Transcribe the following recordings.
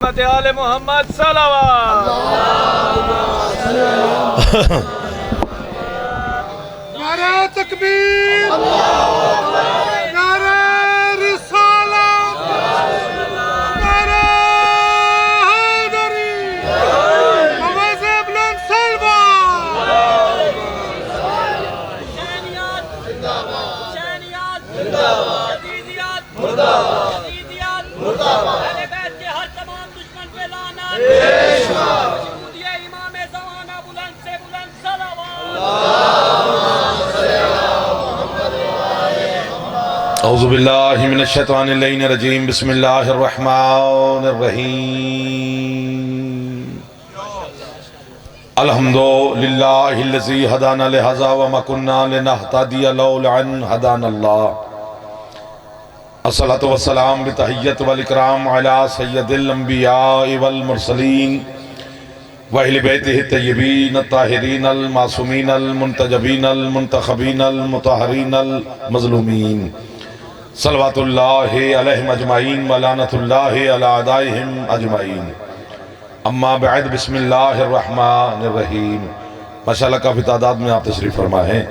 खिदमत आले मोहम्मद सलावत। नारे तकबीर, नारे रिसालत, नारे हैदरी, आवाज़े बुलंद सलवा। शहनियात जिंदाबाद, अजीजियत मुर्दाबाद, अजीजियत मुर्दाबाद। अहले बैत के हर तमाम दुश्मन पे लानत। मशहूदिये इमाम ज़माना बुलंद से बुलंद सलावत। औज़ु बिल्लाहि मिनश शैतानिर रजीम, बिस्मिल्लाहिर रहमानिर रहीम। अल्हम्दुलिल्लाहिल्लज़ी हदाना लिहाज़ा व मा कुन्ना लिनहतदिया लौला अन हदानल्लाह। अस्सलातु वस्सलाम बितहिय्यत वल इकराम अला सय्यदिल अंबिया वल मुरसलीन व अहले बैतिहि तय्यबीन अत्ताहिरीन अल मासूमीन अल मुंतजबीन अल मुंतखबीन अल मुतहहरीन अल मज़लूमीन सल्लवातुल्लाहि अलैहिम अजमाइन व लानतुल्लाहि अला अदाइहिम अजमाइन। अम्मा बअद, बिस्मिल्लाहिर रहमानिर रहीम। माशाअल्लाह काफ़ी तादाद में आप तशरीफ़ फरमा हैं।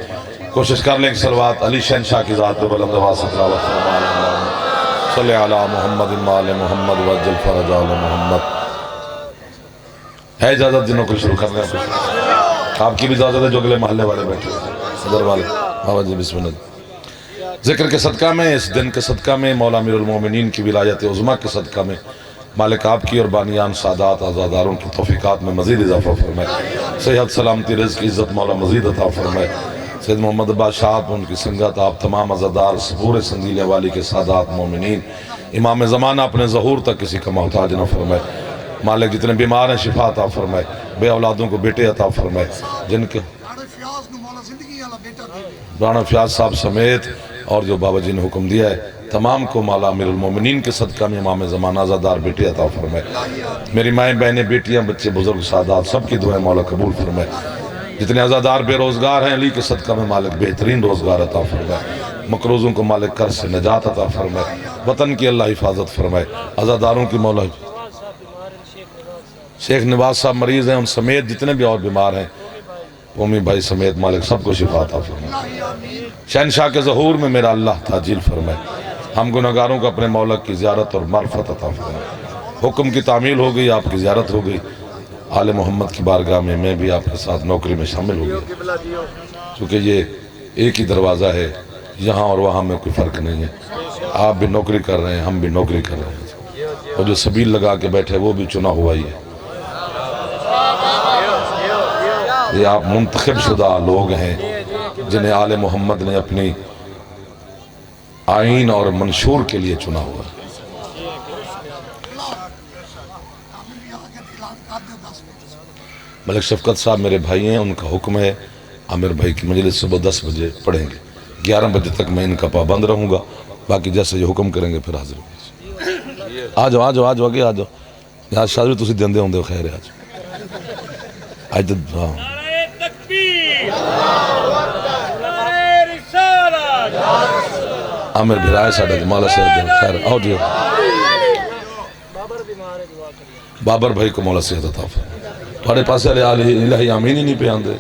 कोशिश कर लें कि सलवात अली शहनशाह की ज़ात पे बुलंद आवाज़ से तिलावत फरमाएं। सल्ले अला मुहम्मद व आले मुहम्मद वअज्जल फरज आले मुहम्मद। है इजाज़त जिन्हों को शुरू करने हैं? आपकी भी इजाज़त है जो अगले मोहल्ले वाले बैठे सदर वाले। बाबा जी बिस्मिल्लाह। जिक्र के सदका में, इस दिन के सदका में, मौला अमीरुल मोमिनीन की विलायत उज़्मा के सदका में मालिक आपकी और बानियान सादात आज़ादारों की तौफ़ीक़ात में मज़ीद इज़ाफ़ा फरमाए। सेहत सलामती रिज़्क़ इज़्ज़त मौला मज़ीद अता फरमाए। सैयद मोहम्मद बादशाह उनकी संगत आप तमाम अज़ादार पूरे संदीले वाली के सादात मोमिनीन इमाम ज़माना अपने ज़हूर तक किसी का मोहताज न फरमाए। मालिक जितने बीमार हैं शिफा अता फरमाए। बे औलादों को बेटे अता फरमाए। जिनके राणा फ़याज़ साहब समेत और जो बाबा जी ने हुक्म दिया है तमाम को मौला अमीरुल मोमिनीन के सदका में इमाम ज़माना आज़ादार बेटे अता फरमाए। मेरी माएँ बहनें बेटियाँ बच्चे बुजुर्ग सादात सबकी दुआएं मौला कबूल फरमाए। जितने आज़ादार बेरोज़गार हैं अली के सदका में मालिक बेहतरीन रोज़गार अता फरमाए। मकरूज़ों को मालिक कर्ज से निजात अता फरमाए। वतन की अल्लाह हिफाजत फरमाए। आज़ादारों की मौला शेख नवाज साहब मरीज़ हैं, उन समेत जितने भी और बीमार हैं ओमी भाई समेत मालिक सबको शिफा अता फरमाए। शहनशाह के ज़हूर में मेरा अल्लाह ताजील फरमाए। हम गुनहगारों को अपने मौला की ज़ियारत और मार्फत अता फरमाए। हुक्म की तामील हो गई, आपकी ज़ियारत हो गई। आले मोहम्मद की बारगाह में मैं भी आपके साथ नौकरी में शामिल हो गया, क्योंकि ये एक ही दरवाज़ा है, यहाँ और वहाँ में कोई फ़र्क नहीं है। आप भी नौकरी कर रहे हैं, हम भी नौकरी कर रहे हैं, और जो सबील लगा के बैठे वो भी चुना हुआ ही है। ये आप मुंतखब शुदा लोग हैं जिन्हें आले मोहम्मद ने अपनी आइन और मंशूर के लिए चुना हुआ है। मलिक शफकत साहब मेरे भाई हैं, उनका हुक्म है आमिर भाई की मजलिस सुबह 10 बजे पढ़ेंगे। 11 बजे तक मैं इनका पाबंद रहूँगा, बाकी जैसे ये हुक्म करेंगे फिर हाजिर होंगे। आ जाओ आ जाओ आ जाओ आगे आ जाओ। यहाँ शादी तुम देंदे होंगे खैर है आज तो। हाँ आमिर भी राय साढ़े माला से खैर आओ जी। बाबर भाई को मौला सेहत अता फरमाए। थोड़े पास इलाही आमीन ही नहीं पे आंदे।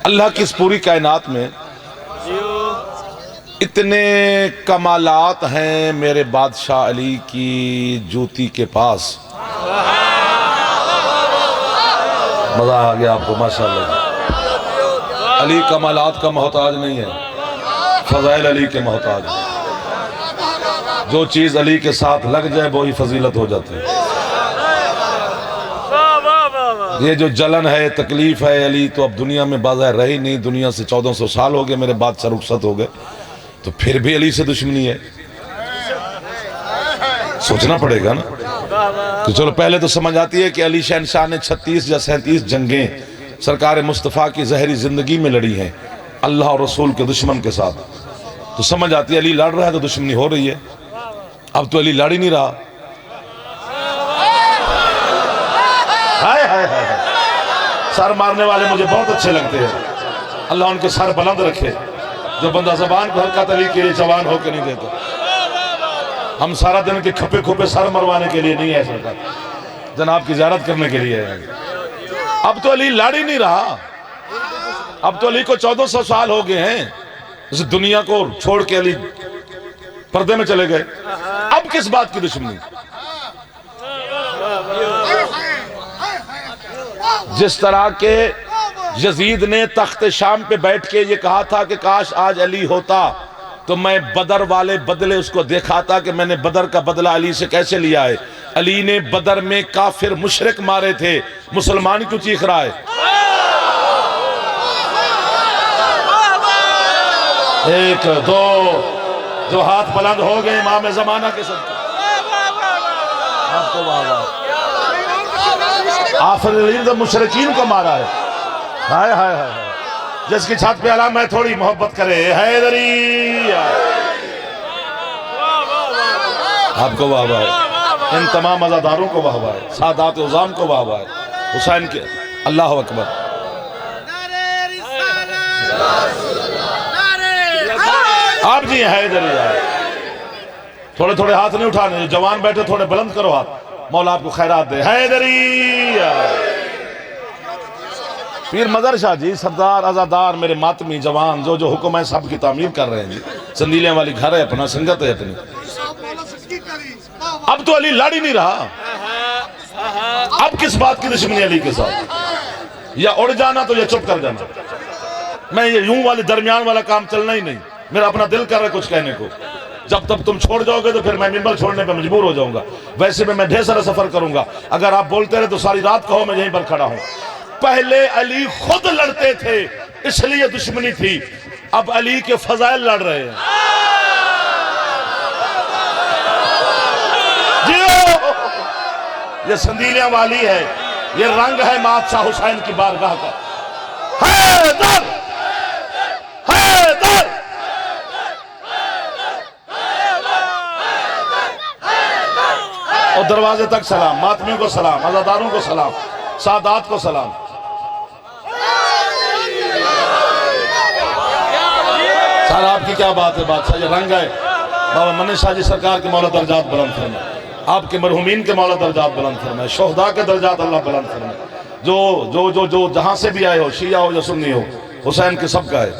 अल्लाह की इस पूरी कायनात में इतने कमालात हैं मेरे बादशाह अली की जूती के पास। मजा आ गया आपको माशाअल्लाह। अली कमालात का मोहताज नहीं है, फज़ाइल अली के मोहताज है। जो चीज अली के साथ लग जाए वो ही फजीलत हो जाती है। ये जो जलन है, तकलीफ है, अली तो अब दुनिया में बाज़ार रही नहीं। दुनिया से 1400 साल हो गए, मेरे बादशाह रुखसत हो गए, तो फिर भी अली से दुश्मनी है। सोचना पड़ेगा ना। तो चलो पहले तो समझ आती है कि अली शहनशाह ने 36 या 37 जंगें सरकार मुस्तफ़ा की ज़हरी ज़िंदगी में लड़ी हैं अल्लाह और रसूल के दुश्मन के साथ। तो समझ आती है अली लड़ रहा है तो दुश्मनी हो रही है। अब तो अली लड़ ही नहीं रहा। हाय हाय हाय, सर मारने वाले मुझे बहुत अच्छे लगते हैं। अल्लाह उनके सर बुलंद रखे। जो बंदा ज़बान पर हरकत अली के लिए जवान होकर नहीं देता। हम सारा दिन के खपे खुपे सर मरवाने के लिए नहीं है सरकार, जनाब की ज़ियारत करने के लिए है। अब तो अली लाड़ी नहीं रहा, अब तो अली को 1400 साल हो गए हैं इस दुनिया को छोड़ के अली पर्दे में चले गए। अब किस बात की दुश्मनी? जिस तरह के यजीद ने तख्त शाम पे बैठ के ये कहा था कि काश आज अली होता तो मैं बदर वाले बदले उसको दिखाता कि मैंने बदर का बदला अली से कैसे लिया है। अली ने बदर में काफिर मुशरिक मारे थे, मुसलमान क्यों चीख रहा है? एक दो जो हाथ बुलंद हो गए इमाम ज़माना के सब आपको आफरीन तो मुशरिकीन को मारा है। हाय हाय हाय, जिसकी छत पे अला मैं थोड़ी मोहब्बत करे हैदरी, आपको वाह वाह है, इन तमाम अज़ादारों को वाह वाह है, सादात उज़ाम को वाह वाह है, हुसैन के अल्लाह अकबर। आप जी हैदरी आए, थोड़े थोड़े हाथ नहीं उठाने, जो जवान बैठे थोड़े बुलंद करो हाथ, मौला आपको खैरात दे। हैदरी आए। पीर मदर शाह जी, सरदार आजादार, मेरे मातमी जवान जो जो हुक्म है सब की तामीर कर रहे हैं जी। संदीलियां वाली घर है अपना, संगत है अपनी। अब तो अली लाड़ी नहीं रहा, अब किस बात की दुश्मनी अली के साथ? या उड़ जाना तो या चुप कर जाना। मैं ये यूं वाले दरमियान वाला काम चलना ही नहीं, मेरा अपना दिल कर रहा है कुछ कहने को। जब तक तुम छोड़ जाओगे तो फिर मैं मिंबर छोड़ने पे मजबूर हो जाऊंगा। वैसे में मैं ढेर सारा सफर करूंगा, अगर आप बोलते रहे तो सारी रात कहो मैं यहीं पर खड़ा हूं। पहले अली खुद लड़ते थे इसलिए दुश्मनी थी, अब अली के फजाइल लड़ रहे हैं। ये संदीलियां वाली है, ये रंग है बादशाह हुसैन की बारगाह का। हैदर हैदर और दरवाजे तक सलाम, मातमियों को सलाम, आजादारों को सलाम, सादात को सलाम। सर आपकी क्या बात है बादशाह, ये रंग है। बाबा मन्ने शाह जी सरकार के मौला दर्जात बुलंद फरमाए, आपके मरहुमीन के मौला दर्जात बुलंद फरमाए, शोहदा के दर्जात अल्लाह बुलंद फरमाए। जो जो जो जो जहां से भी आए हो, शिया हो या सुन्नी हो, हुसैन के सबका है।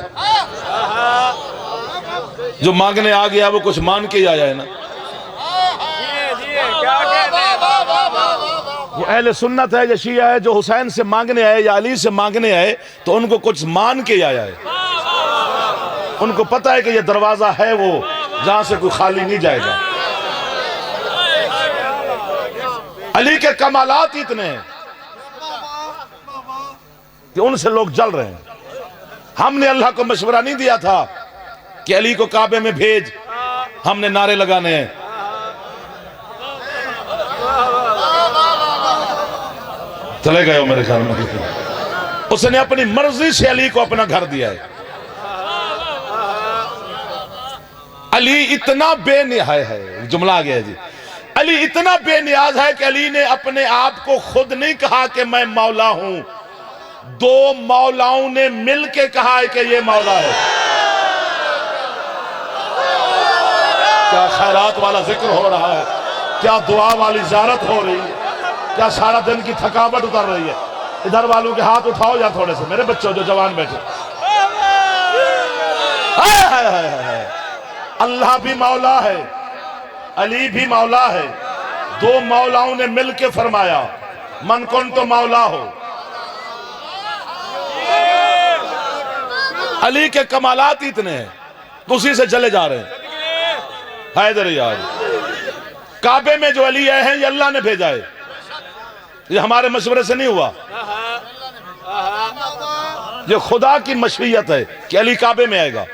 जो मांगने आ गया वो कुछ मान के ही आया है ना। वो अहले सुन्नत है या शिया है, जो हुसैन से मांगने आए या अली से मांगने आए तो उनको कुछ मान के आया है। उनको पता है कि ये दरवाजा है वो जहां से कोई खाली नहीं जाएगा। अली के कमालात इतने हैं कि उनसे लोग जल रहे हैं। हमने अल्लाह को मशवरा नहीं दिया था कि अली को काबे में भेज, हमने नारे लगाने हैं। चले गए हो मेरे ख्याल में। उसने अपनी मर्जी से अली को अपना घर दिया है। अली इतना बेनिहाय है, जुमला आ गया जी। अली इतना बेनियाज है कि अली ने अपने आप को खुद नहीं कहा कि मैं मौला हूं, दो मौलाओं ने मिलके कहा है कि ये मौला है। क्या खैरात वाला जिक्र हो रहा है, क्या दुआ वाली ज़ियारत हो रही है, क्या सारा दिन की थकावट उतर रही है। इधर वालों के हाथ उठाओ यार थोड़े से, मेरे बच्चों जो जवान बैठे। अल्लाह भी मौला है, अली भी मौला है। दो मौलाओं ने मिलके फरमाया मन कुन तो मौला हो। अली के कमालात इतने हैं तो उसी से चले जा रहे हैं। हैदर यार, काबे में जो अली आए हैं ये अल्लाह ने भेजा है, ये हमारे मशवरे से नहीं हुआ। ये खुदा की मशरियत है कि अली काबे में आएगा।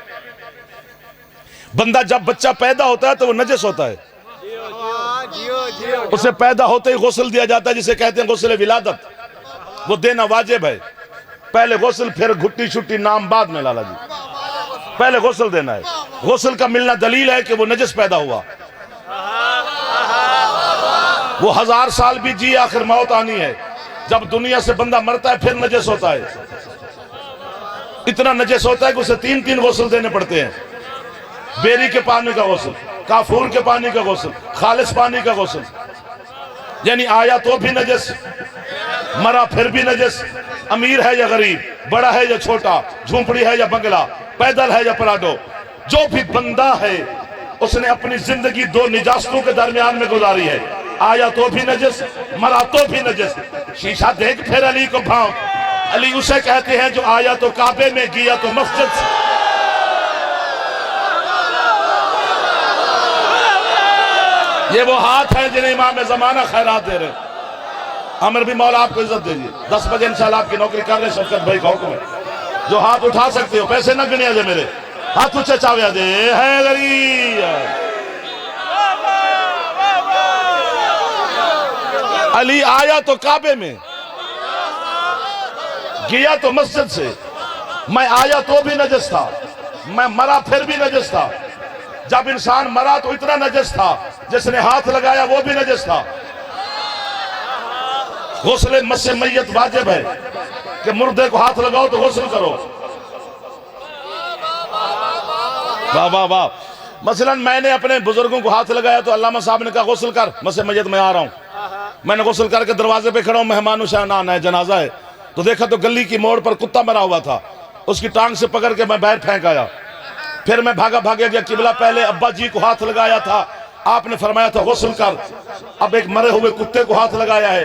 बंदा जब बच्चा पैदा होता है तो वो नजस होता है, उसे पैदा होते ही गुस्ल दिया जाता है जिसे कहते हैं गुस्ल विलादत। वो देना वाजिब है। पहले गुस्ल फिर घुट्टी छुट्टी नाम बाद में, लाला जी पहले गुस्ल देना है। गुस्ल का मिलना दलील है कि वो नजस पैदा हुआ। वो 1000 साल भी जी, आखिर मौत आनी है। जब दुनिया से बंदा मरता है फिर नजस होता है। इतना नजस होता है कि उसे 3-3 गुस्ल देने पड़ते हैं। बेरी के पानी का गुस्ल, काफूर के पानी का गुस्ल, खालिस पानी का गुस्ल। यानी आया तो भी नजस, मरा फिर भी नजस, अमीर है या गरीब, बड़ा है या छोटा, झोंपड़ी है या बंगला, पैदल है या पराडो, जो भी बंदा है उसने अपनी जिंदगी दो निजास्तों के दरमियान में गुजारी है। आया तो भी नजस, मरा तो भी नजस। शीशा देख फिर अली को भाव। अली उसे कहते हैं जो आया तो काबे में, गया तो मस्जिद से। ये वो हाथ है जिन्हें इमाम ज़माना खैरात दे रहे। आमिर भी मौला आपको इज्जत दीजिए। 10 बजे इंशाल्लाह आपकी नौकरी कर रहे शफकत भाई का हुक्म है। जो हाथ उठा सकते हो, पैसे न गिने दे मेरे हाथ ऊंचे चाव्या दे है गरीब। अली आया तो काबे में, गया तो मस्जिद से। मैं आया तो भी नजस था, मैं मरा फिर भी नजस था। जब इंसान मरा तो इतना नजस था, जिसने हाथ लगाया वो भी नजस था। गुस्ल मस्से मैयत वाजिब है कि मुर्दे को हाथ लगाओ तो गुस्ल करो। वाह वाह वाह। मसलन मैंने अपने बुजुर्गों को हाथ लगाया तो अल्लामा साहब ने कहा गुस्ल कर, मस्से मैयत में आ रहा हूं। मैंने गुस्ल करके दरवाजे पे खड़ा हूं, मेहमानों से आना है, जनाजा है। तो देखा तो गली की मोड़ पर कुत्ता मरा हुआ था, उसकी टांग से पकड़ के मैं बाहर फेंक आया। फिर मैं भागा गया किबला। पहले अब्बा जी को हाथ लगाया था, आपने फरमाया था गुस्ल कर। अब एक मरे हुए कुत्ते को हाथ लगाया है,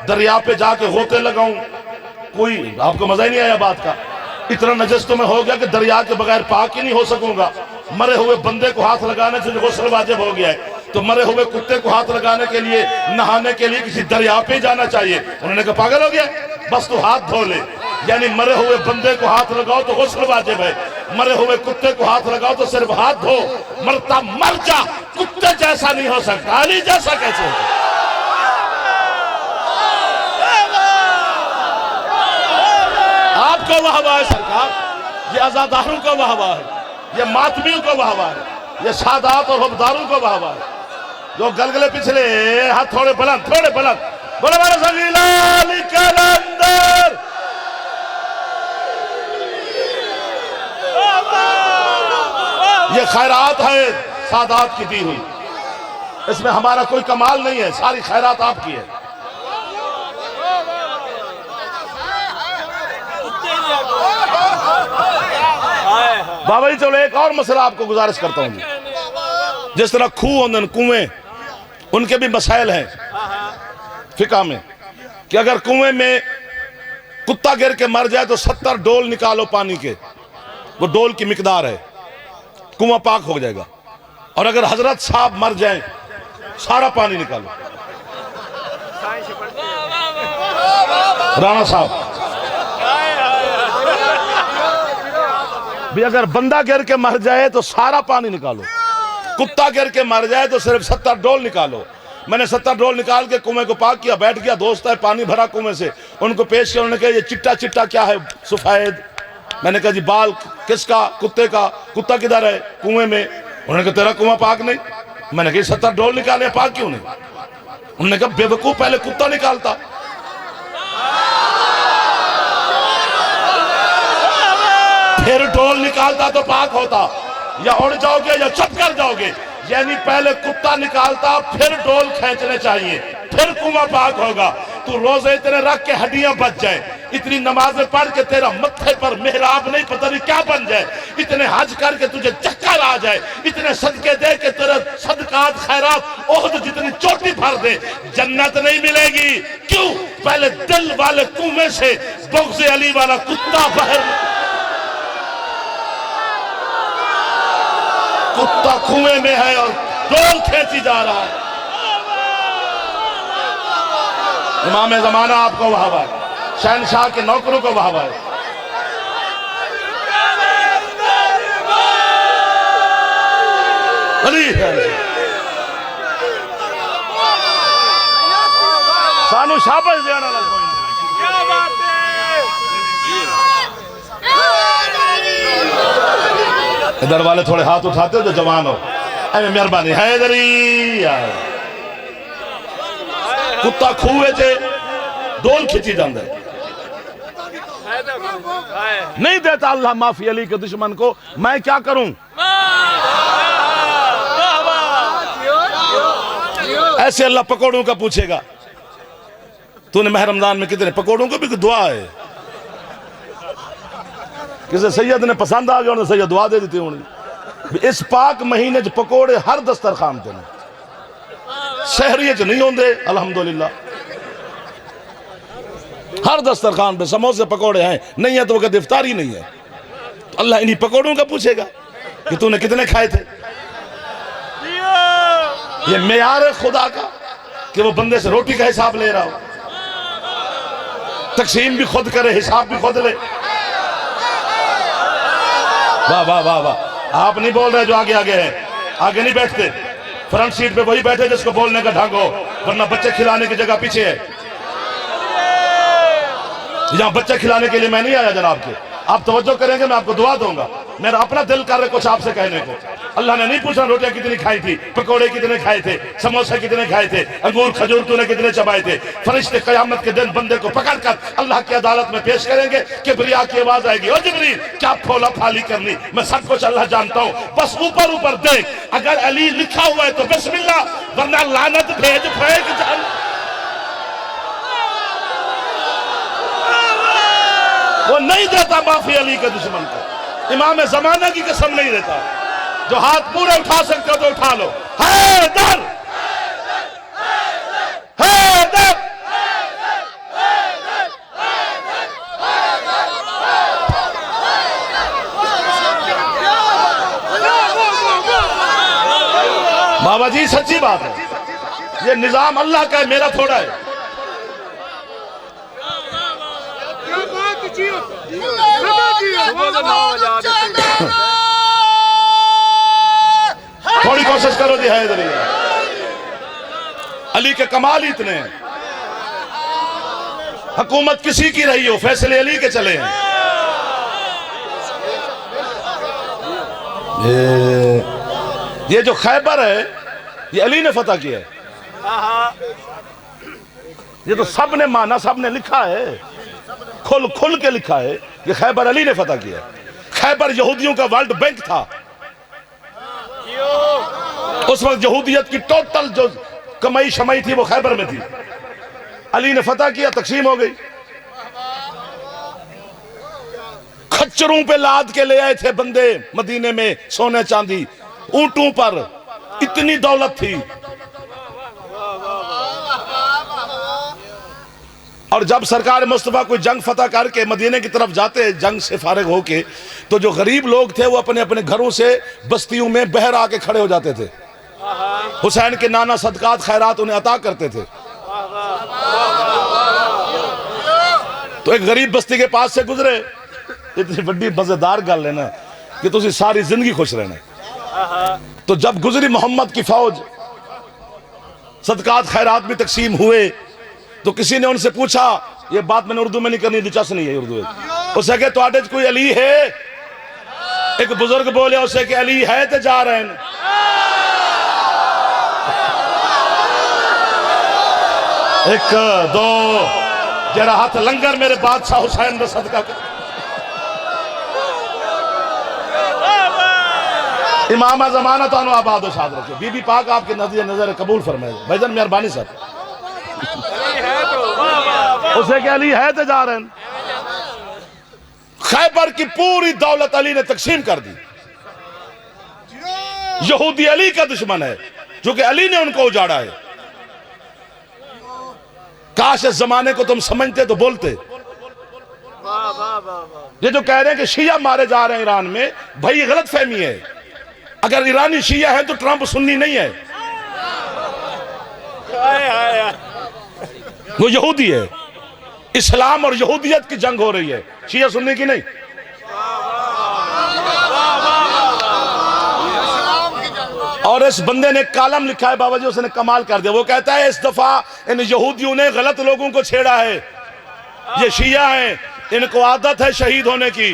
दरिया पे जाके होते लगाऊं। कोई आपको मजा ही नहीं आया बात का। इतना नजस तो मैं हो गया कि दरिया के बगैर पाक ही नहीं हो सकूंगा। मरे हुए बंदे को हाथ लगाने से गुस्ल वाजिब हो गया है, तो मरे हुए कुत्ते को हाथ लगाने के लिए, नहाने के लिए किसी दरिया पे जाना चाहिए। उन्होंने कहा पागल हो गया, बस तू हाथ धो ले। यानी मरे हुए बंदे को हाथ लगाओ तो गुस्ल वाजिब है, मरे हुए कुत्ते को हाथ लगाओ तो सिर्फ हाथ धो। मरता मर जा, कुत्ते जैसा नहीं हो सकता, अली जैसा कैसे हो? आपको वाहवा है सरकार, ये आजादारों को वाहवा है, ये मातमियों को वाहवा है, ये सादात और हुबदारों को वाहवा है। जो गलगले पिछले हाथ थोड़े बुलंद, थोड़े बुलंद, बोले मारे सगीला निकल अंदर। ये खैरात है सादात की दी हुई, इसमें हमारा कोई कमाल नहीं है, सारी खैरात आपकी है। बाबा जी चलो एक और मसला आपको गुजारिश करता हूँ। जिस तरह खूह होंगे, कुएं, उनके भी मसाइल हैं फिका में कि अगर कुएं में कुत्ता गिर के मर जाए तो 70 डोल निकालो पानी के, वो डोल की मिकदार है, कुआं पाक हो जाएगा। और अगर हजरत साहब मर जाए सारा पानी निकालो। राणा साहब भी अगर बंदा गिर के मर जाए तो सारा पानी निकालो, कुत्ता गिर के मर जाए तो सिर्फ 70 डोल निकालो। मैंने 70 डोल निकाल के कुएं को पाक किया, बैठ गया, दोस्त है पानी भरा कुएं से, उनको पेश किया। उन्होंने कहा ये चिट्टा चिट्टा क्या है? सफेद। मैंने कहा जी बाल किसका? कुत्ते का। कुत्ता किधर है? कुएं में। उन्होंने कहा तेरा कुआं पाक नहीं। मैंने कहा 70 डोल निकाले, पाक क्यों नहीं? उन्होंने कहा बेवकूफ, पहले कुत्ता निकालता। फिर डोल निकालता तो पाक होता। या उड़ जाओगे या चुप कर जाओगे। यानी पहले कुत्ता निकालता, फिर डोल खींचने चाहिए, फिर कुआं पाक होगा। तू रोजे इतने रख के हड्डियां बच जाए, इतनी नमाजें पढ़ के तेरा मत्थे पर मेहराब नहीं पता नहीं क्या बन जाए, इतने हज करके तुझे चक्कर आ जाए, इतने सदके दे के तेरा सदकात खैरात ओहद जितनी चोटी भर दे, जन्नत नहीं मिलेगी। क्यों? पहले दिल वाले कुएं से बुग़्ज़ अली वाला कुत्ता बाहर। कुत्ता कुएं में है और डोल खींची जा रहा है। इमाम ज़माना आपको वाहवा है, शहनशाह के नौकरों को वाहवा है। अली सानू शाबाश देना लगो। क्या बात है। इधर वाले थोड़े हाथ उठाते हो जो जवान हो, अरे मेहरबानी है इधरी यार। कुत्ता खूह च डोल खिंची जाता है, नहीं देता अल्लाह माफी अली के दुश्मन को। मैं क्या करूं? ऐसे अल्लाह पकौड़ों का पूछेगा, तूने माह रमजान में कितने पकौड़ों को भी दुआ है। किसी सैयद ने पसंद आ गया, सैयद दुआ दे देती होनी। इस पाक महीने च पकौड़े हर दस्तरखान ते ने, शहरी च नहीं होंगे अल्हम्दुलिल्लाह, हर दस्तरखान पे समोसे पकौड़े हैं, नहीं है तो वो कहते इफ्तारी नहीं है। तो अल्लाह इन्हीं पकौड़ों का पूछेगा कि तूने कितने खाए थे। ये मेयार है खुदा का कि वो बंदे से रोटी का हिसाब ले रहा हो, तकसीम भी खुद करे, हिसाब भी खुद ले। वाह वाह वाह वाह। आप नहीं बोल रहे जो आगे आगे है, आगे नहीं बैठते, फ्रंट सीट पे वही बैठे जिसको बोलने का ढंग हो, वरना बच्चे खिलाने की जगह पीछे है। यहाँ बच्चे खिलाने के लिए मैं नहीं आया जनाब के, आप तवज्जो करेंगे मैं आपको दुआ दूंगा। मेरा अपना दिल कर रहा है कुछ आपसे कहने को। अल्लाह ने नहीं पूछा रोटियां कितनी खाई थी, पकोड़े कितने खाए थे, समोसे कितने खाए थे, अंगूर खजूर तूने कितने चबाए थे। फरिश्ते कयामत के दिन बंदे को पकड़कर अल्लाह की अदालत में पेश करेंगे। किबरिया की आवाज आएगी, ओ जिब्रील क्या फोला फाली करनी, मैं सब कुछ अल्लाह जानता हूँ, बस ऊपर ऊपर देख, अगर अली लिखा हुआ है तो बिस्मिल्लाह, वरना लानत भेज फेंक जान। वो नहीं देता माफी अली के दुश्मन को, इमाम जमाना की कसम नहीं देता। जो हाथ पूरे उठा सकते हो तो उठा लो। हैदर हैदर बाबा जी सच्ची बात है, ये निजाम अल्लाह का है, मेरा थोड़ा है। थोड़ी कोशिश करो जी, है इधर अली के कमाल इतने हैं, हुकूमत किसी की रही हो, फैसले अली के चले हैं। ये जो खैबर है ये अली ने फतह किया है, ये तो सब ने माना, सब ने लिखा है, खुल खुल के लिखा है, ये खैबर अली ने फतह किया। खैबर यहूदियों का वर्ल्ड बैंक था, उस वक्त यहूदियत की टोटल जो कमाई शमाई थी वो खैबर में थी। अली ने फतह किया, तकसीम हो गई। खच्चरों पे लाद के ले आए थे बंदे मदीने में सोने चांदी, ऊंटों पर, इतनी दौलत थी। और जब सरकार मुस्तफा कोई जंग फतह करके मदीने की तरफ जाते, जंग से फारिग होके, तो जो गरीब लोग थे वो अपने अपने घरों से बस्तियों में बहर आके खड़े हो जाते थे। हुसैन के नाना सदकात खैरात उन्हें अता करते थे। तो एक गरीब बस्ती के पास से गुजरे, इतनी बड़ी मजेदार गल है ना कि तुसी सारी जिंदगी खुश रहना। तो जब गुजरी मोहम्मद की फौज, सदकात खैरात भी तकसीम हुए, तो किसी ने उनसे पूछा, ये बात मैंने उर्दू में नहीं करनी, दिलचस्प नहीं है उर्दू। उसे कहे तो कोई अली है? एक बुजुर्ग बोले उसे कि अली है तो जा रहे हैं। एक दो जरा हाथ लंगर मेरे बादशाह हुसैन का सदका। इमाम जमाना तो आबाद शाद रखे, बीबी पाक आपके नजर कबूल फरमाए। भाईजान मेहरबानी साहब, उसे क्या अली है तो जा रहे हैं। खैबर की पूरी दौलत अली ने तकसीम कर दी। यहूदी अली का दुश्मन है, जो कि अली ने उनको उजाड़ा है। काश इस जमाने को तुम समझते तो बोलते। ये जो कह रहे हैं कि शिया मारे जा रहे हैं ईरान में, भाई ये गलत फहमी है। अगर ईरानी शिया है तो ट्रंप सुन्नी नहीं है, वो यहूदी है। इस्लाम और यहूदियत की जंग हो रही है, शिया सुन्नी की नहीं। और इस बंदे ने कालम लिखा है बाबा जी, उसने कमाल कर दिया। वो कहता है इस दफा इन यहूदियों ने गलत लोगों को छेड़ा है, ये शिया हैं, इनको आदत है शहीद होने की,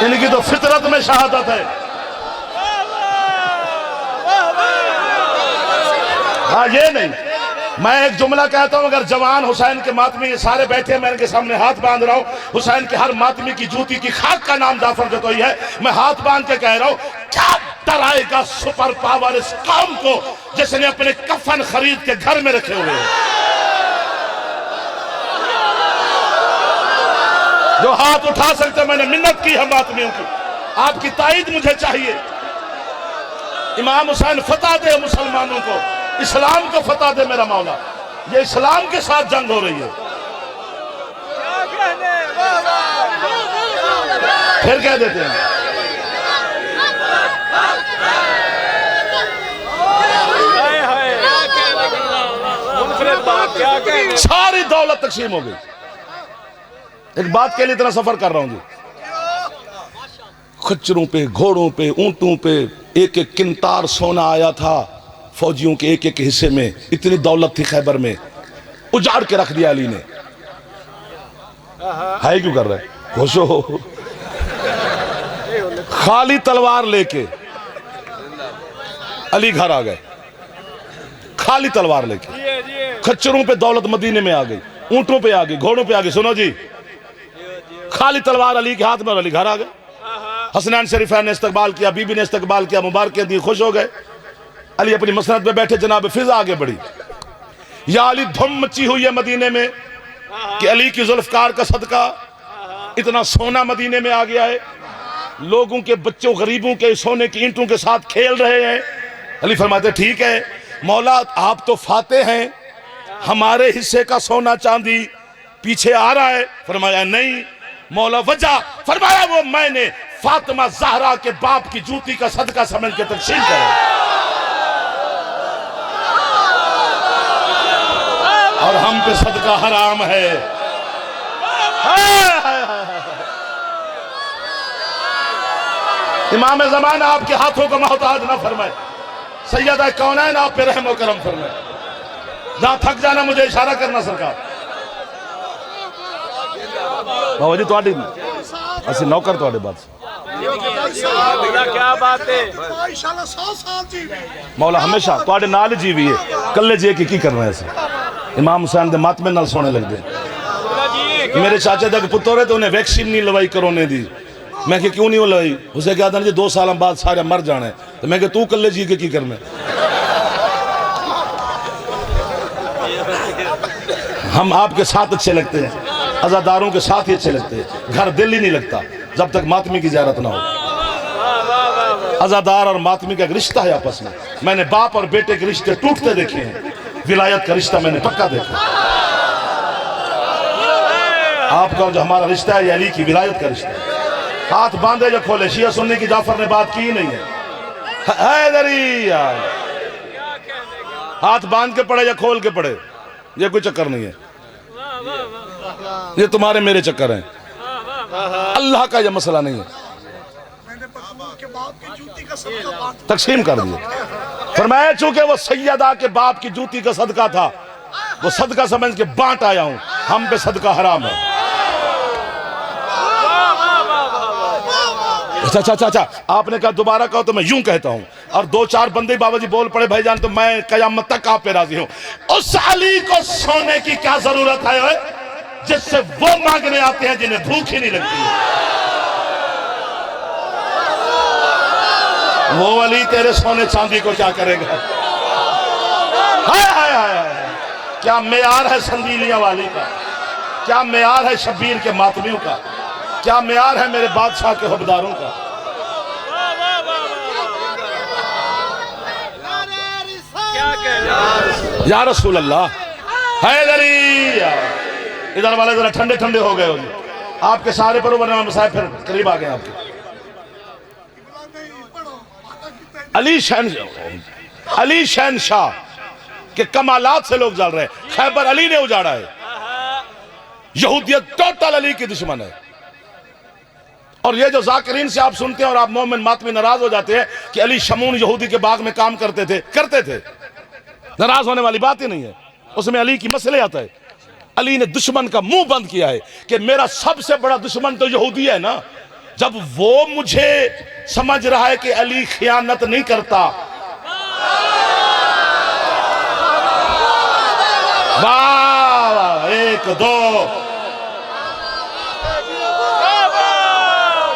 इनकी तो फितरत में शहादत है। हाँ ये नहीं, मैं एक जुमला कहता हूं, अगर जवान हुसैन के मातमी सारे बैठे, मैं इनके सामने हाथ बांध रहा हूं, हुसैन के हर मातमी की जूती की खाक का नाम जाफर जतोई है, मैं हाथ बांध के कह रहा हूं, क्या डराएगा ऐसा सुपर पावर इस कौम को जिसने अपने कफन खरीद के घर में रखे हुए हैं। जो हाथ उठा सकते, मैंने मिन्नत की हम आदमियों की, आपकी ताईद मुझे चाहिए। इमाम हुसैन फतह दे मुसलमानों को, इस्लाम को फतह दे मेरा मौला। ये इस्लाम के साथ जंग हो रही है। फिर कह देते हैं सारी दौलत तकसीम हो गई। एक बात के लिए इतना सफर कर रहा हूं जी, खच्चरों पे, घोड़ों पे, ऊंटों पे एक एक किंतार सोना आया था फौजियों के एक एक हिस्से में। इतनी दौलत थी खैबर में, उजाड़ के रख दिया अली ने। है क्यों कर रहे खुश हो? खाली तलवार लेके अली घर आ गए, खाली तलवार लेके। खच्चरों पे दौलत मदीने में आ गई, ऊंटों पे आ गई, घोड़ों पे आ गई। सुनो जी, खाली तलवार अली के हाथ में और अली घर आ गए। हसनैन शरीफैन ने इस्तकबाल किया, बीबी ने इस्तकबाल किया, मुबारक दी, खुश हो गए। अली अपनी मसनद पे बैठे, जनाब फिजा आगे बढ़ी। या अली धुम मची हुई है मदीने में कि अली की जुल्फकार का सदका इतना सोना मदीने में आ गया है। लोगों के बच्चों गरीबों के सोने की ईंटों के साथ खेल रहे हैं। अली फरमाते ठीक है मौला, आप तो फाते हैं, हमारे हिस्से का सोना चांदी पीछे आ रहा है। फरमाया नहीं मौला, वजह? फरमाया वो मैंने फातिमा ज़हरा के बाप की जूती का सदका समझ के तकसीम करा, और हम पे सदका हराम है। इमाम ज़माना आपके हाथों को मोहताज ना फरमाए, सैयदा कौनैन आप पे रहम व करम फरमाए। जहां थक जाना मुझे इशारा करना सरकार। बाबा जी तुहाडी असि नौकर तुहाडे बात क्या बात है? मौला हमेशा तुहाडे नाल जीवी है, कल्ले जे की करना है। इमाम हुसैन दे मातमे नाल सोने लगदे। मेरे चाचा दा पुत्तर है तो उन्हें वैक्सीन नहीं लवाई कोरोना दी। मैं कि क्यों नहीं लवाई? उसे कहा था जी 2 साल बाद सारे मर जाना है। तो मैं कि तू कल्ले जी के की करना है? हम आपके साथ अच्छे लगते हैं, अज़ादारों के साथ ही अच्छे लगते हैं। घर दिल ही नहीं लगता जब तक मातमी की ज़ियारत ना हो। अज़ादार और मातमी का एक रिश्ता है आपस में। मैंने बाप और बेटे के रिश्ते टूटते देखे हैं, विलायत का रिश्ता मैंने पक्का देखा। आपका जो हमारा रिश्ता है ये अली की विलायत का रिश्ता है। हाथ बांधे जो खोले, शिया सुन्नी की जाफर ने बात की ही नहीं है। हैदरी हाथ बांध के पड़े या खोल के पड़े, ये कोई चक्कर नहीं है। ये तुम्हारे मेरे चक्कर हैं, अल्लाह का ये मसला नहीं है। तकसीम कर दिए। फरमाया चूंकि वो सैयदा के बाप की जूती का सदका था, वो सदका समझ के बांट आया हूं। हम पे सदका हराम है। अच्छा, आपने कहा दोबारा कहो तो मैं यूं कहता हूं, और 2-4 बंदे बाबा जी बोल पड़े भाईजान, तो मैं कयामत तक आप पे राजी हूं। उस अली को सोने की क्या जरूरत है जिससे वो मांगने आते हैं जिन्हें भूख ही नहीं लगती है। वो अली तेरे सोने चांदी को क्या करेगा? हाय क्या मेयार है संदीलियां वाली का, क्या मेयार है शब्बीर के मातमियों का, क्या मेयार है मेरे बादशाह के हुबदारों का। या रसूल अल्लाह, हैदरी। इधर वाले जरा ठंडे ठंडे हो गए हो जी, आपके सारे पर मसाइब फिर करीब आ गए आपके। अली शहनशाह के कमालात से लोग जल रहे हैं। खैबर अली ने उजाड़ा है। यहूदियत टोटल अली की दुश्मन है। और ये जो जाकिरीन से आप सुनते हैं और आप मोमिन मातमी नाराज हो जाते हैं कि अली शमून यहूदी के बाग में काम करते थे, नाराज होने वाली बात ही नहीं है। उसमें अली की मसले आता है। अली ने दुश्मन का मुंह बंद किया है कि मेरा सबसे बड़ा दुश्मन तो यहूदी है ना। जब वो मुझे समझ रहा है कि अली खियानत नहीं करता, वाह 1-2,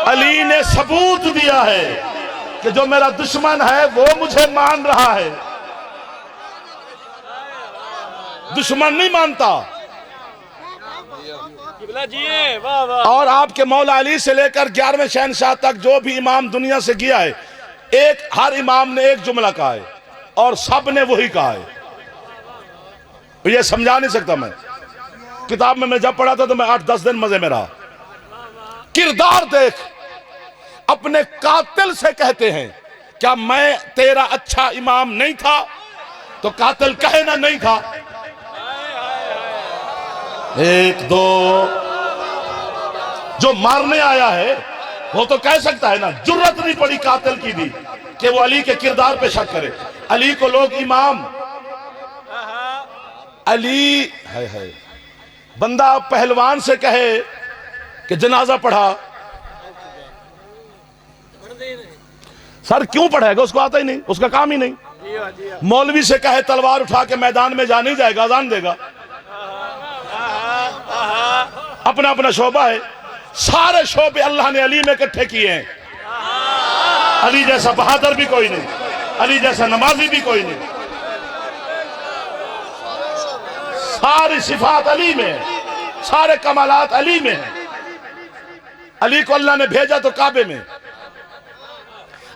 अली ने सबूत दिया है कि जो मेरा दुश्मन है वो मुझे मान रहा है, दुश्मन नहीं मानता। और आपके मौला अली से लेकर 11वें शहंशाह तक जो भी इमाम दुनिया से गया है, एक हर इमाम ने एक जुमला कहा है और सब ने वही कहा है। ये समझा नहीं सकता मैं। किताब में मैं जब पढ़ा था तो मैं 8-10 दिन मजे में रहा। किरदार देख, अपने कातिल से कहते हैं क्या मैं तेरा अच्छा इमाम नहीं था? तो कातिल कहे ना नहीं था। एक दो जो मारने आया है वो तो कह सकता है ना, जुर्रत नहीं पड़ी कातिल की भी कि वो अली के किरदार पे शक करे। अली को लोग इमाम, अली है बंदा पहलवान से कहे कि जनाजा पढ़ा, सर क्यों पढ़ेगा? उसको आता ही नहीं, उसका काम ही नहीं। मौलवी से कहे तलवार उठा के मैदान में जा नहीं जाएगा, अजान देगा। अपना अपना शोबा है। सारे शोबे अल्लाह ने अली में इकट्ठे किए हैं। अली जैसा बहादुर भी कोई नहीं, अली जैसा नमाजी भी कोई नहीं। सारी सिफात अली में है, सारे कमालात अली में है। अली को अल्लाह ने भेजा तो काबे में।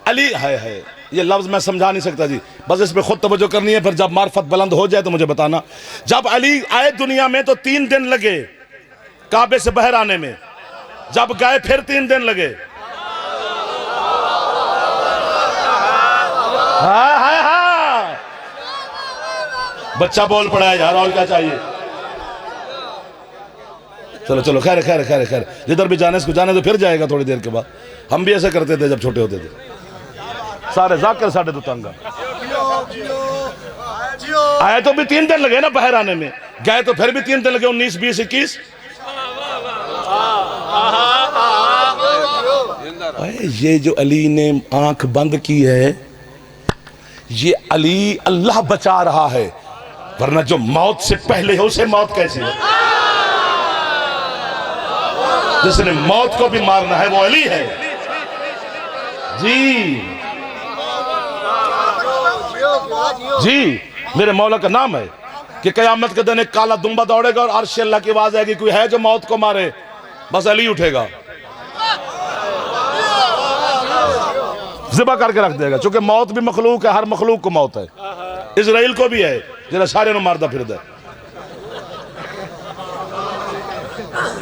अली है ये लफ्ज मैं समझा नहीं सकता जी, बस इस पे खुद तवज्जो करनी है। फिर जब मार्फत बुलंद हो जाए तो मुझे बताना। जब अली आए दुनिया में तो 3 दिन लगे काबे से बाहर आने में, जब गए फिर 3 दिन लगे। हाँ। बच्चा बोल पड़ा है यार, और क्या चाहिए? चलो चलो, खैर खैर खैर खैर, जिधर भी जाने इसको जाने तो फिर जाएगा थोड़ी देर के बाद। हम भी ऐसा करते थे जब छोटे होते थे। सारे जाकर साढ़े तो तंग आए तो भी 3 दिन लगे ना बाहर आने में, गए तो फिर भी 3 दिन लगे। 19, 20, 21। ये जो अली ने आंख बंद की है, ये अली अल्लाह बचा रहा है, वरना जो मौत से पहले है उसे मौत कैसी है? जिसने मौत को भी मारना है वो अली है जी। जी मेरे मौला का नाम है कि कयामत के दिन एक काला दुम्बा दौड़ेगा और अर्श अल्लाह की आवाज आएगी, कोई है जो मौत को मारे? बस अली उठेगा, ज़िबा करके रख देगा। क्योंकि मौत भी मखलूक है, हर मखलूक को मौत है। इजराइल को भी है, जरा सारे ने मारदा फिर दे,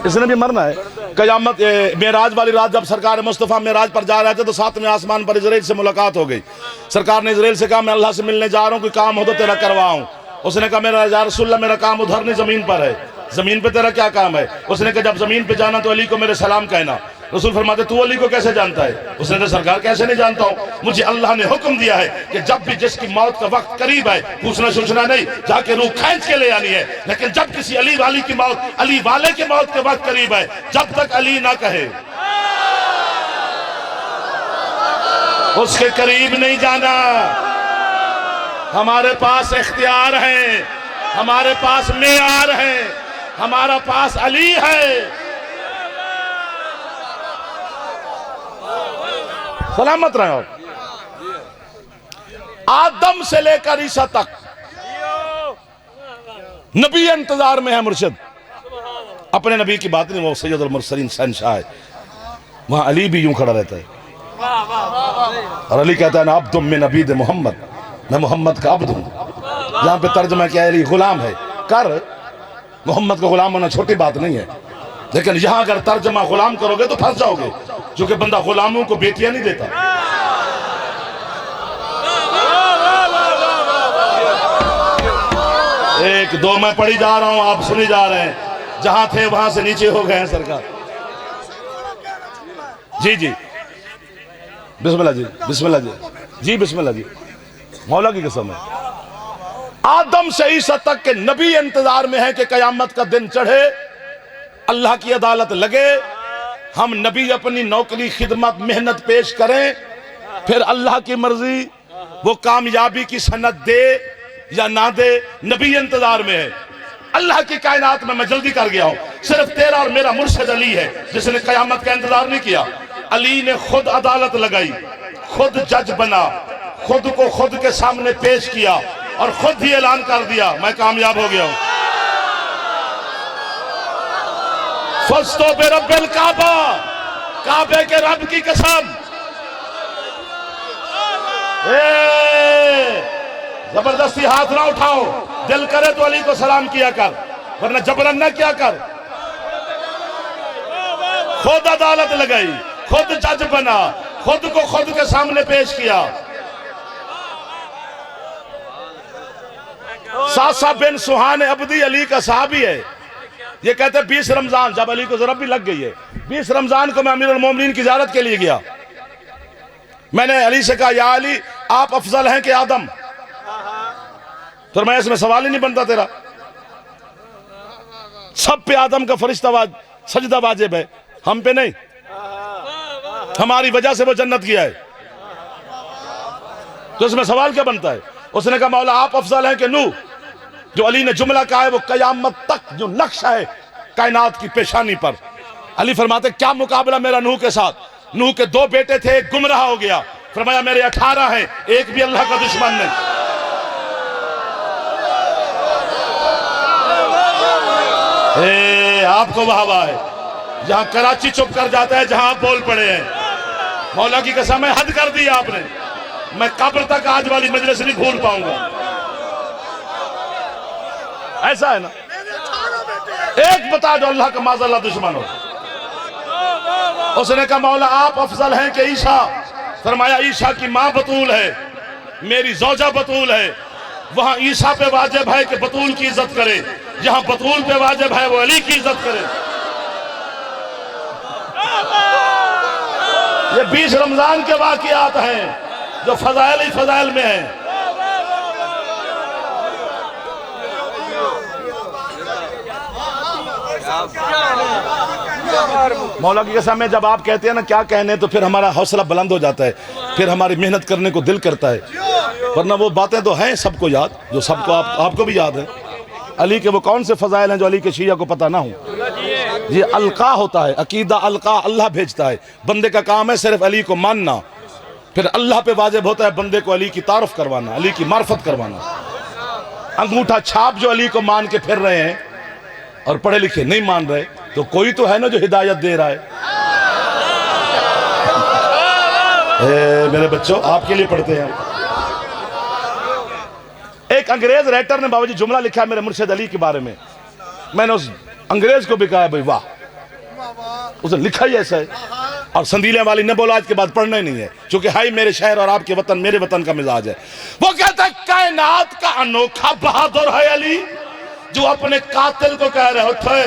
इसने भी मरना है। कयामत मेराज वाली रात जब सरकार मुस्तफ़ा मेराज पर जा रहे थे तो 7वें आसमान पर इजराइल से मुलाकात हो गई। सरकार ने इजराइल से कहा मैं अल्लाह से मिलने जा रहा हूँ, कोई काम हो तो तेरा करवाऊं। उसने कहा मेरा या रसूलल्लाह मेरा काम उधर नहीं जमीन पर है, जमीन पे तेरा क्या काम है? उसने कहा जब जमीन पे जाना तो अली को मेरे सलाम कहना। रसूल फरमाते तू अली को कैसे जानता है? उसने कहा सरकार कैसे नहीं जानता हूँ, मुझे अल्लाह ने हुक्म दिया है कि जब भी जिसकी मौत का वक्त करीब है पूछना सोचना नहीं, जाके रूह खींच के ले आनी है। लेकिन जब किसी अली वाली की मौत, अली वाले की मौत के वक्त करीब है, जब तक अली ना कहे उसके करीब नहीं जाना। हमारे पास इख्तियार है, हमारे पास मेयार है, हमारा पास अली है। सलामत रहे। आदम से लेकर ईसा तक नबी इंतजार में है मुर्शिद। अपने नबी की बात नहीं, वो सैयदुल मुरसलीन शहंशाह है, वहां अली भी यूं खड़ा रहता है और अली कहता है ना अब्दुम मिन अबीद मोहम्मद, मैं मोहम्मद का अब्द हूं। यहां पे तर्जमा किया अली गुलाम है कर, मोहम्मद का गुलाम होना छोटी बात नहीं है। लेकिन यहां अगर तर्जमा गुलाम करोगे तो फंस जाओगे, क्योंकि बंदा गुलामों को बेटियां नहीं देता। एक दो मैं पढ़ी जा रहा हूं, आप सुनी जा रहे हैं, जहां थे वहां से नीचे हो गए हैं सरकार। जी जी बिस्मिल्लाह जी, बिस्मिल्लाह जी, जी बिस्मिल्लाह जी, मौला की कसम है। आदम से ईसा तक के नबी इंतजार में है कि कयामत का दिन चढ़े, अल्लाह की अदालत लगे, हम नबी अपनी नौकरी खिदमत मेहनत पेश करें, फिर अल्लाह की मर्जी वो कामयाबी की सनद दे या ना दे। नबी इंतजार में है। अल्लाह की कायनात में मैं जल्दी कर गया हूं, सिर्फ तेरा और मेरा मुर्शिद अली है जिसने कयामत का इंतजार नहीं किया। अली ने खुद अदालत लगाई, खुद जज बना, खुद को खुद के सामने पेश किया और खुद ही ऐलान कर दिया मैं कामयाब हो गया हूं। फस्तो बेरब्बिल काबा, काबे के रब की कसम। जबरदस्ती हाथ ना उठाओ, दिल करे तो अली को सलाम किया कर, वरना जबरन ना क्या कर। खुद अदालत लगाई, खुद जज बना, खुद को खुद के सामने पेश किया। सासा बिन सुहान अब्दी अली का साहबी है। ये कहते हैं 20 रमजान, जब अली को जरूरत भी लग गई है, 20 रमजान को मैं अमीरुल मोमिनीन की ज़ियारत के लिए गया। मैंने अली से कहा या अली आप अफजल हैं कि आदम? तो मैं इसमें सवाल ही नहीं बनता तेरा, सब पे आदम का फरिश्ता सजदा वाजिब है, हम पे नहीं। हमारी वजह से वो जन्नत किया है, तो इसमें सवाल क्या बनता है? उसने कहा मौला आप अफजल हैं कि नूह? जो अली ने जुमला कहा है वो कयामत तक जो नक्शा है कायनात की पेशानी पर। अली फरमाते क्या मुकाबला मेरा नूह के साथ? नूह के 2 बेटे थे, एक गुमराह हो गया। फरमाया मेरे 18 हैं, एक भी अल्लाह का दुश्मन नहीं। आपको वाहवा है, जहां कराची चुप कर जाता है जहां आप बोल पड़े हैं। मौला की कसम है हद कर दी आपने, मैं कब्र तक आज वाली मजलिस नहीं भूल पाऊंगा। ऐसा है ना, एक बता दो अल्लाह का माज़अल्लाह दुश्मन हो। उसने कहा मौला आप अफजल हैं कि ईशा? फरमाया ईशा की मां बतूल है, मेरी ज़ौजा बतूल है। वहां ईशा पे वाजिब है कि बतूल की इज्जत करे, जहां बतूल पे वाजिब है वो अली की इज्जत करे। ये 20 रमजान के वाक़ियात हैं जो फजाइल ही फजाइल में हैं। मौला की कसम है जब आप कहते हैं ना क्या कहने, तो फिर हमारा हौसला बुलंद हो जाता है, फिर हमारी मेहनत करने को दिल करता है। वरना वो बातें तो हैं सबको याद, जो सबको आपको भी याद है। अली के वो कौन से फजाइल हैं जो अली के शिया को पता ना हो? ये अलका होता है, अकीदा अलका अल्लाह भेजता है। बंदे का काम है सिर्फ अली को मानना, फिर अल्लाह पे वाजिब होता है बंदे को अली की तारुफ करवाना, अली की मार्फत करवाना। अंगूठा छाप जो अली को मान के फिर रहे हैं और पढ़े लिखे नहीं मान रहे, तो कोई तो है ना जो हिदायत दे रहा है। मेरे बच्चों आपके लिए पढ़ते हैं। एक अंग्रेज राइटर ने बाबूजी जुमला लिखा है मेरे मुर्शिद अली के बारे में। मैंने उस अंग्रेज को भी कहा भाई वाह, उसने लिखा ही ऐसा है। और संदीले वाली ने बोला आज के बाद पढ़ना ही नहीं है, क्योंकि हाई मेरे शहर और आपके वतन मेरे वतन का मिजाज है। वो कहता है कायनात का अनोखा बहादुर है अली, जो अपने कातिल को कह रहे होते,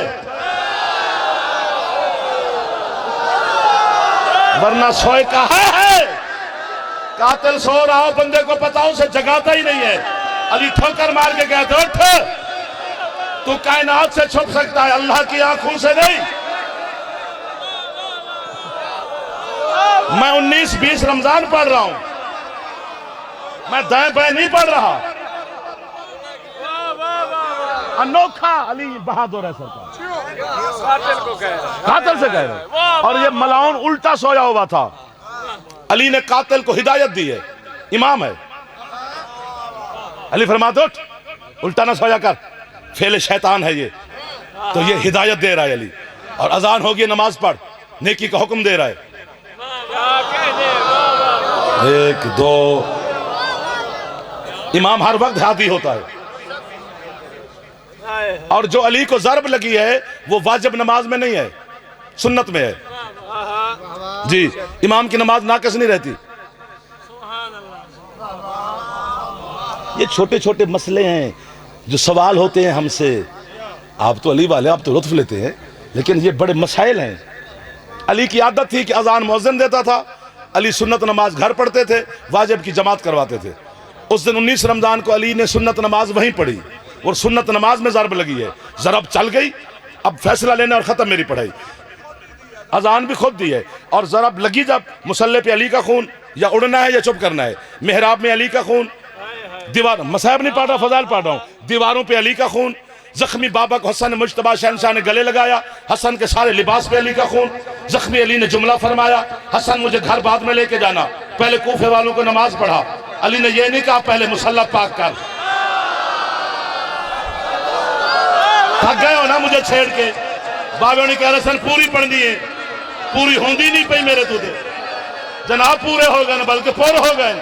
वरना सोए का है। कातिल सो रहा हो, बंदे को पता उसे जगाता ही नहीं है। अली ठोकर मार के कहते उठ, तू कायनात से छुप सकता है, अल्लाह की आंखों से नहीं। मैं 19-20 रमजान पढ़ रहा हूं, मैं दाएं बाएं नहीं पढ़ रहा। अनोखा अली बहादुर है सरकार, कातिल से कह रहे। और ये मलाउन उल्टा सोया हुआ था, अली ने कातिल को हिदायत दी है, इमाम है। अली फरमाते उठ, उल्टा ना सोया कर, फेले शैतान है ये। तो ये हिदायत दे रहा है अली। और अजान होगी नमाज पढ़, नेकी का हुक्म दे रहा है। 1 2 इमाम हर वक्त हादी होता है। और जो अली को ज़रब लगी है वो वाजिब नमाज में नहीं है, सुन्नत में है जी। इमाम की नमाज नाक़िस नहीं रहती। ये छोटे छोटे मसले हैं जो सवाल होते हैं हमसे। आप तो अली वाले, आप तो लुत्फ लेते हैं, लेकिन ये बड़े मसाइल हैं। अली की आदत थी कि अजान मुअज्जिन देता था, अली सुन्नत नमाज घर पढ़ते थे, वाजिब की जमात करवाते थे। उस दिन 19 रमजान को अली ने सुन्नत नमाज वहीं पढ़ी और सुन्नत नमाज में ज़रब लगी है। ज़रब चल गई, अब फैसला लेना और ख़त्म मेरी पढ़ाई। अजान भी खुद दी है और ज़रब लगी जब मुसल्ले पे अली का खून, या उड़ना है या चुप करना है। मेहराब में अली का खून, दीवार मसाहब नहीं पढ़ रहा, फजाइल पढ़ रहा हूँ। दीवारों पे अली का खून, जख्मी बाबा को हसन मुज्तबा शहनशाह ने गले लगाया, हसन के सारे लिबास पे अली का खून। जख्मी अली ने जुमला फरमाया, हसन मुझे घर बाद में लेके जाना। पहले कूफे वालों को नमाज पढ़ा। अली ने यह नहीं कहा पहले मुसल्ला पाक कर। थक गए हो ना मुझे छेड़ के। बाबे ने कह रहे सन पूरी पढ़नी है, पूरी होंदी नहीं पई मेरे तुझे जनाब, पूरे हो गए बल्कि पुर हो गए।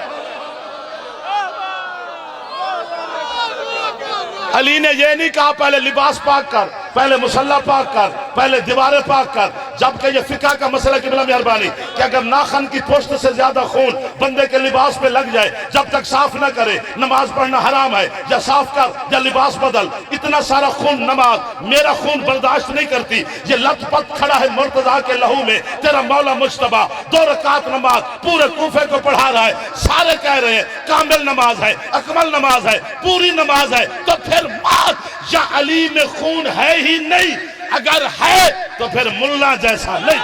अली ने यह नहीं कहा पहले लिबास पाक कर, पहले मुसल्ला पाक कर, पहले दीवारें पाक कर। जबकि ये फिका का मसला की बिला मेहरबानी कि अगर नाखन की पोस्ट से ज्यादा खून बंदे के लिबास पे लग जाए, जब तक साफ ना करे नमाज पढ़ना हराम है। या साफ कर या लिबास बदल। इतना सारा खून नमाज मेरा खून बर्दाश्त नहीं करती। ये लथपथ खड़ा है मुर्तजा के लहू में, तेरा मौला मुज्तबा 2 रकात नमाज पूरे कूफे को पढ़ा रहा है। सारे कह रहे हैं कामिल नमाज है, अकमल नमाज है, पूरी नमाज है। तो फिर मात या अली में खून है ही नहीं, अगर है तो फिर मुल्ला जैसा नहीं।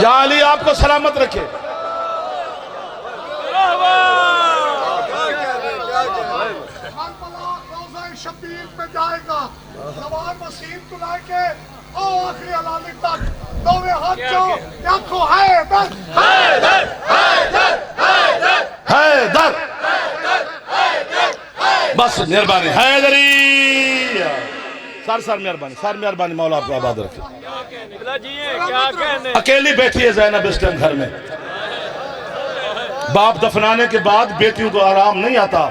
या अली आपको सलामत रखे। शबीर पे जाएगा जवान मसीह तुला के आखिरी अलामी तक दोवे हाथ जो आंखों है बस बस मेहरबानी हैदरी सर मेहरबानी मौला आपको आबाद रखे। क्या कहने अकेली बैठी है ज़ैनब इस टाइम घर में। बाप दफनाने के बाद बेटियों को आराम नहीं आता।